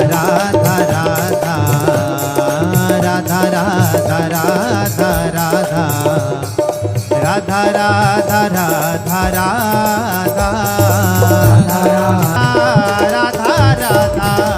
Radha Radha Radha Radha Radha Radha Radha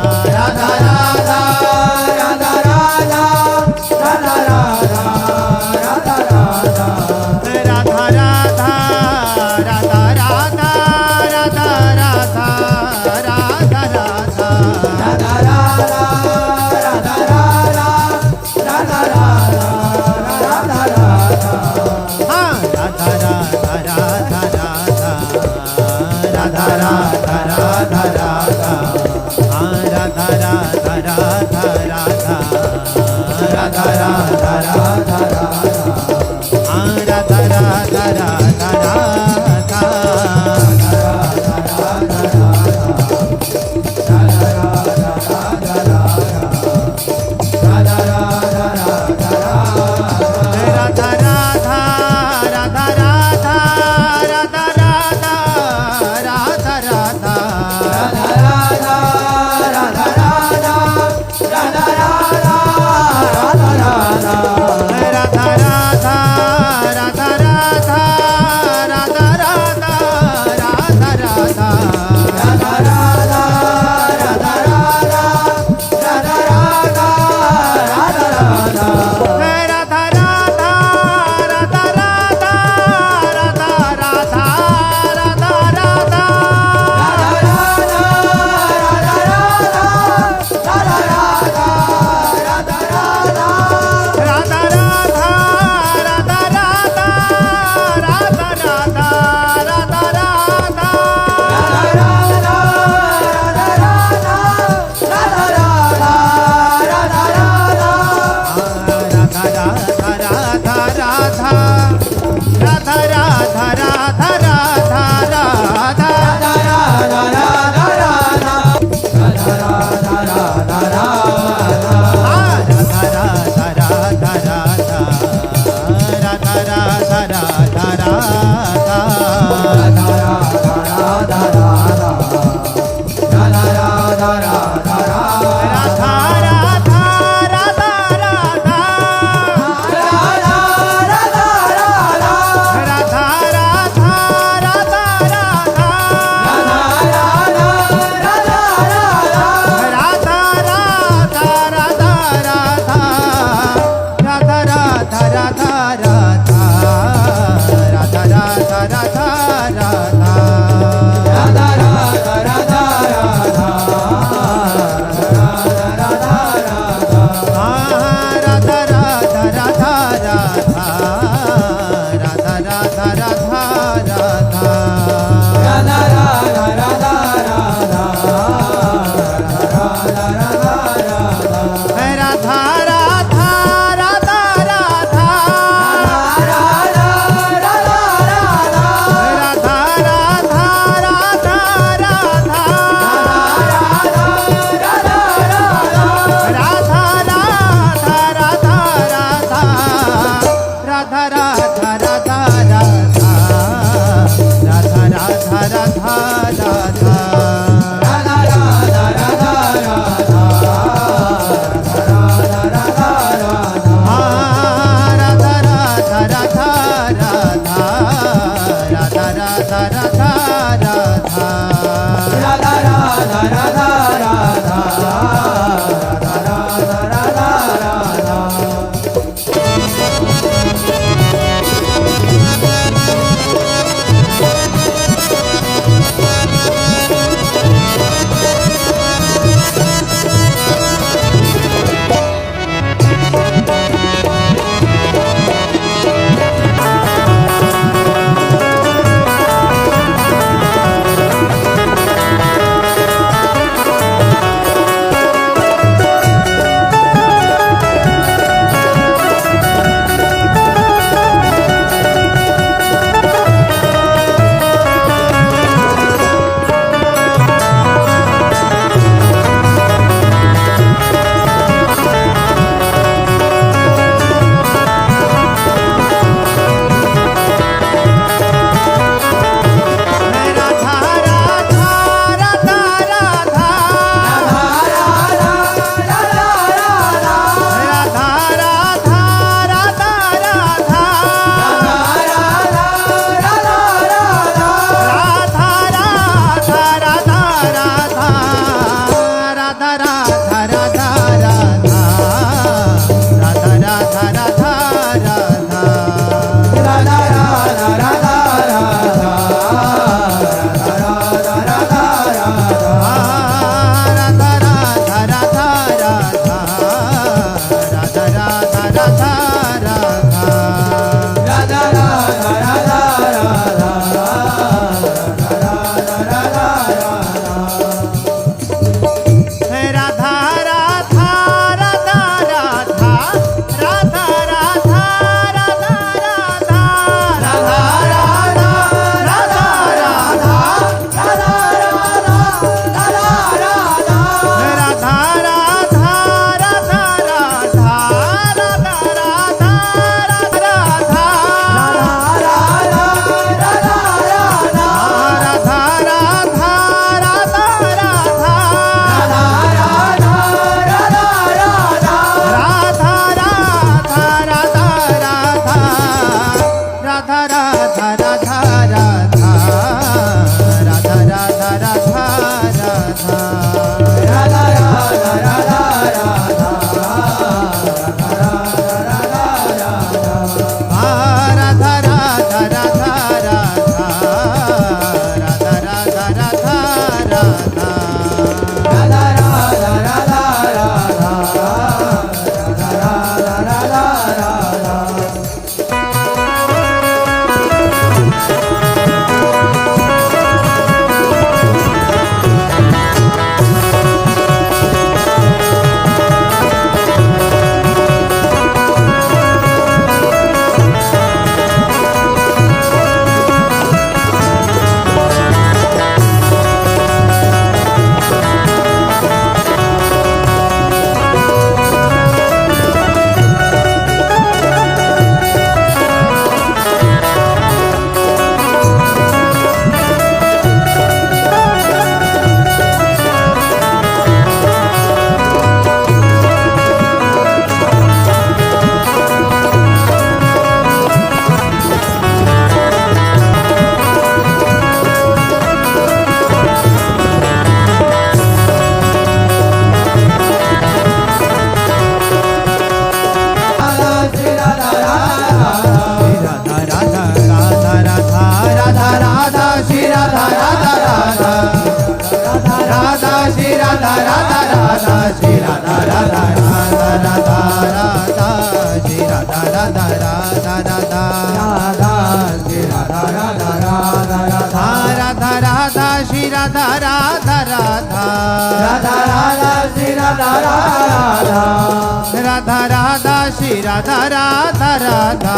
Radha Radha Shri Radha Radha Radha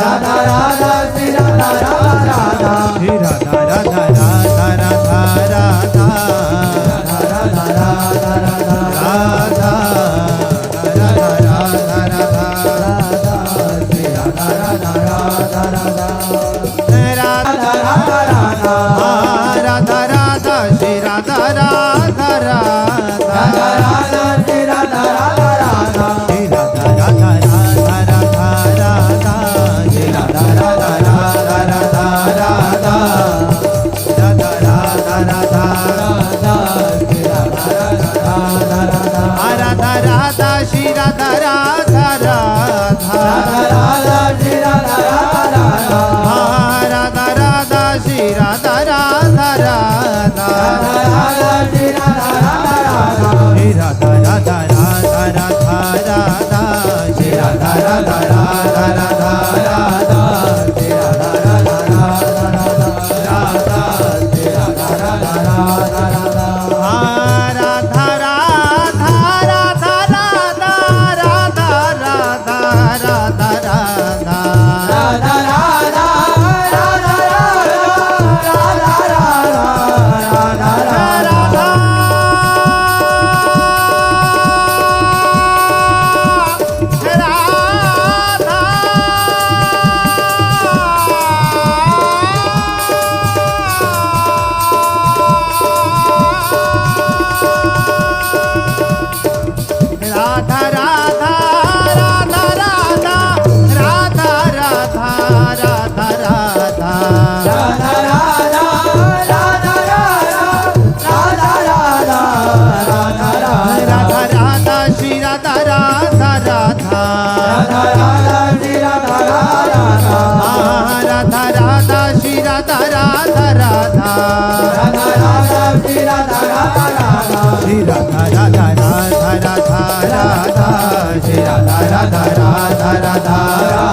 Radha Radha Shri Radha Radha Shri Radha Radha Radha Radha Radha Radha Radha Radha Radha Radha Radha Radha Shri Radha Radha Radha Radha Radha Radha Radha Radha Radha Shri Radha Radha Radha Radha Radha Shri Radha Radha Radha Shri Radha Radha Radha Radha Radha Shri Radha Radha Radha Radha Radha Radha Radha Radha Shri Radha Radha Radha Radha Radha Shri Radha Radha Radha Radha Shri Radha Radha Radha Radha Radha Shri Radha Radha Radha Radha Shri Radha Radha Radha Shri Radha Radha Radha Radha Radha Shri Radha Radha Radha Radha Radha Shri Radha Radha Radha Radha Shri Radha Radha Radha Radha Radha Radha Radha Radha Radha Radha Radha Radha Radha Radha Radha Radha Radha Shri Radha Radha Radha Radha Radha Shri Radha Radha Radha Radha Radha Shri Radha Radha Radha Radha Shri Radha Radha Radha Radha Radha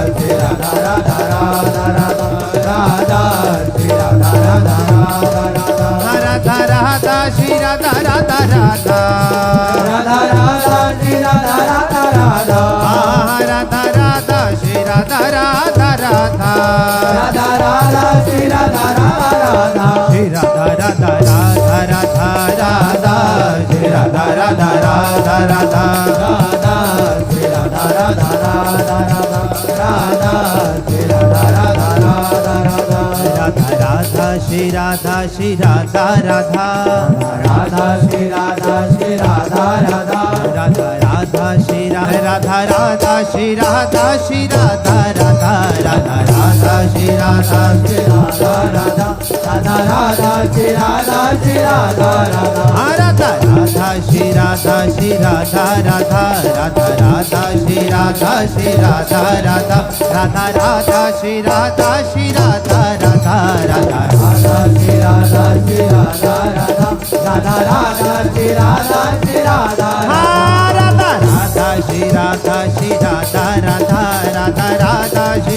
Shri Radha Radha Radha Radha Radha Shri Radha Radha Radha Radha Radha Shri Radha Radha Radha Radha Radha Shri Radha Radha Radha Shri Radha Radha Radha Radha Radha Shri Radha Radha Radha Radha Shri Radha Radha Radha Radha Shri Radha Radha Radha Radha Radha Radha Shri Radha Shri Radha Radha Radha Shri Radha Shri Radha Radha Radha Radha Shri Radha Radha Shri Radha Shri Radha Radha Radha Radha Shri Radha Shri Radha Radha Radha Radha Shri Radha Shri Radha Radha Radha Radha Shri Radha Shri Radha Radha Radha Radha Shri Radha Shri Radha Radha Radha Radha Shri Radha Shri Radha Radha Radha Radha Shri Radha Shri Radha Radha Radha Radha Shri Radha Shri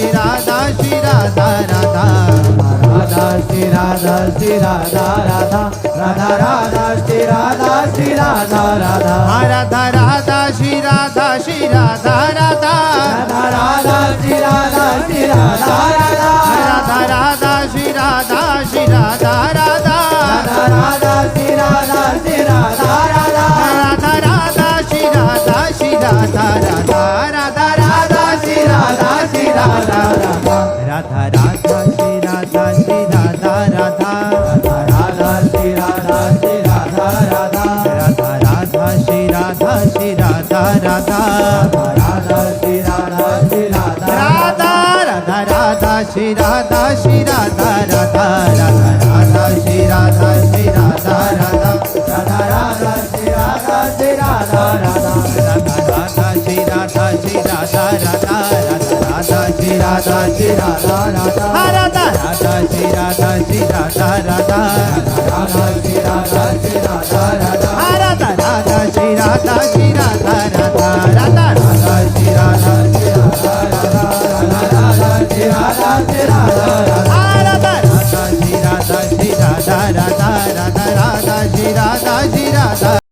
Radha Radha Radha Shri Radha Shri Radha Radha Radha Radha Shri Radha Shri Radha Radha Radha Shri Radha Shri Radha Radha Radha Radha Shri Radha Shri Radha Radha Radha Radha Shri Radha Shri Radha Radha Radha Radha Shri Radha Shri Radha Radha Radha Radha Shri Radha Shri Radha Radha Radha Radha Shri Radha Shri Radha Radha Radha Radha Shri Radha Shri Radha Radha Radha Radha Shri Radha Shri Radha Radha Radha Radha Shri Radha Shri Radha Radha Radha Shri Radha Shri Radha Radha Radha Radha Shri Radha Shri Radha Radha Radha Shri Radha Shri Radha Radha Radha Radha Shri Radha Shri Radha Radha Radha Radha Shri Radha Shri Radha Radha Radha Radha Shri Radha Shri Radha Radha Radha Radha Shri Radha Shri Radha Radha Radha Radha Shri Radha Shri Radha Radha Radha Radha Shri Radha Shri Radha Radha Radha Shri Radha Shri Radha Radha Radha Radha Shri Radha Shri Radha Radha Radha Radha Shri Radha Shri Radha Radha Radha Shri Radha Shri Radha Radha Radha Radha Shri Radha Shri Radha Radha